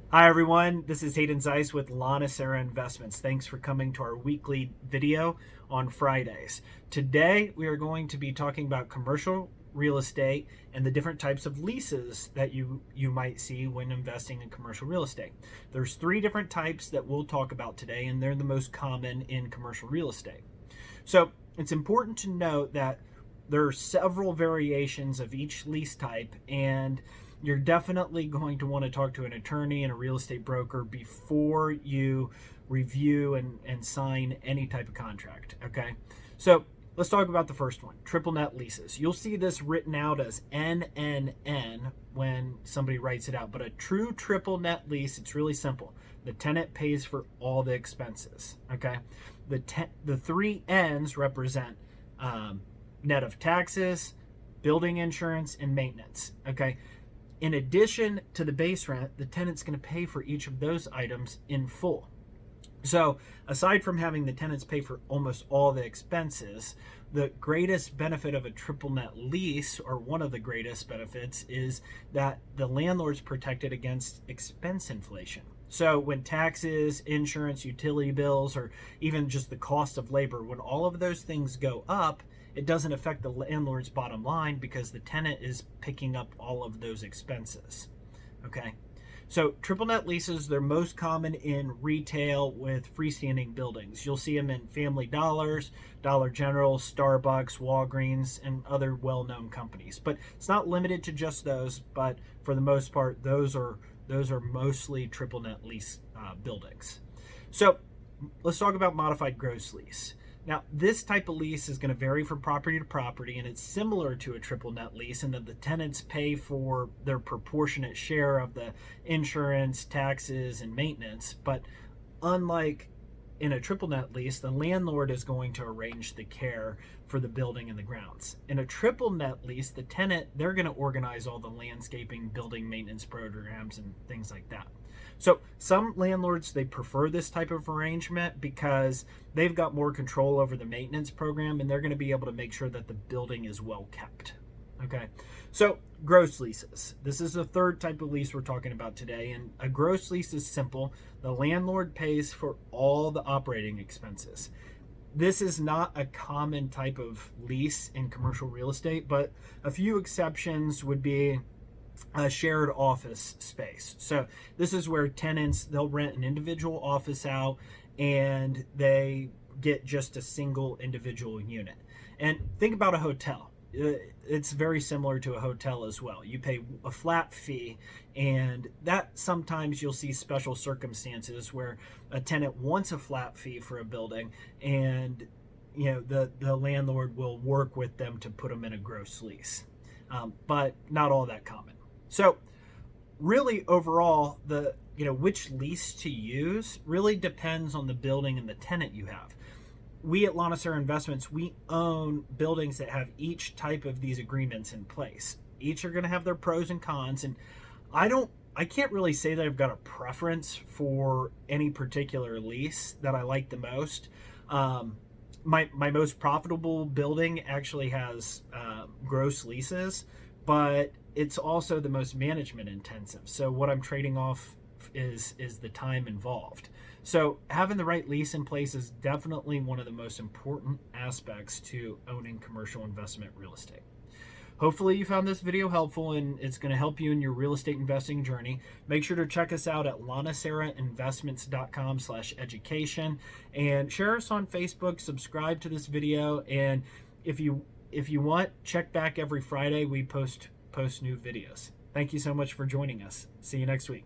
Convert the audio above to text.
Hi everyone, this is Haydn Zeis with Lanacera Investments. Thanks for coming to our weekly video on Fridays. Today we are going to be talking about commercial real estate and the different types of leases that you might see when investing in commercial real estate. There's three different types that we'll talk about today, and they're the most common in commercial real estate. So it's important to note that there are several variations of each lease type, and you're definitely going to want to talk to an attorney and a real estate broker before you review and sign any type of contract. Okay, so let's talk about the first one, triple net leases. You'll see this written out as NNN when somebody writes it out, but a true triple net lease, it's really simple. The tenant pays for all the expenses. Okay, the three N's represent net of taxes, building insurance, and maintenance. Okay, in addition to the base rent, the tenant's going to pay for each of those items in full. So aside from having the tenants pay for almost all the expenses, the greatest benefit of a triple net lease, or one of the greatest benefits, is that the landlord's protected against expense inflation. So when taxes, insurance, utility bills, or even just the cost of labor, when all of those things go up, it doesn't affect the landlord's bottom line because the tenant is picking up all of those expenses. Okay, so triple net leases, they're most common in retail with freestanding buildings. You'll see them in Family Dollars, Dollar General, Starbucks, Walgreens, and other well-known companies. But it's not limited to just those, but for the most part, those are mostly triple net lease buildings. So let's talk about modified gross lease. Now, this type of lease is going to vary from property to property, and it's similar to a triple net lease in that the tenants pay for their proportionate share of the insurance, taxes, and maintenance. But unlike in a triple net lease, the landlord is going to arrange the care for the building and the grounds. In a triple net lease, the tenant, they're going to organize all the landscaping, building maintenance programs, and things like that. So some landlords, they prefer this type of arrangement because they've got more control over the maintenance program, and they're going to be able to make sure that the building is well kept. Okay, so gross leases. This is the third type of lease we're talking about today, and a gross lease is simple. The landlord pays for all the operating expenses. This is not a common type of lease in commercial real estate, but a few exceptions would be a shared office space. So this is where tenants, they'll rent an individual office out and they get just a single individual unit. And think about a hotel. It's very similar to a hotel as well. You pay a flat fee, and that sometimes you'll see special circumstances where a tenant wants a flat fee for a building, and the landlord will work with them to put them in a gross lease, but not all that common. So really overall, the which lease to use really depends on the building and the tenant you have. We at Lanacera Investments, we own buildings that have each type of these agreements in place. Each are going to have their pros and cons, and I can't really say that I've got a preference for any particular lease that I like the most. My most profitable building actually has gross leases, but it's also the most management intensive. So what I'm trading off is the time involved. So having the right lease in place is definitely one of the most important aspects to owning commercial investment real estate. Hopefully you found this video helpful and it's going to help you in your real estate investing journey. Make sure to check us out at lanacerainvestments.com/education and share us on Facebook, subscribe to this video, and if you want, check back every Friday. We post new videos. Thank you so much for joining us. See you next week.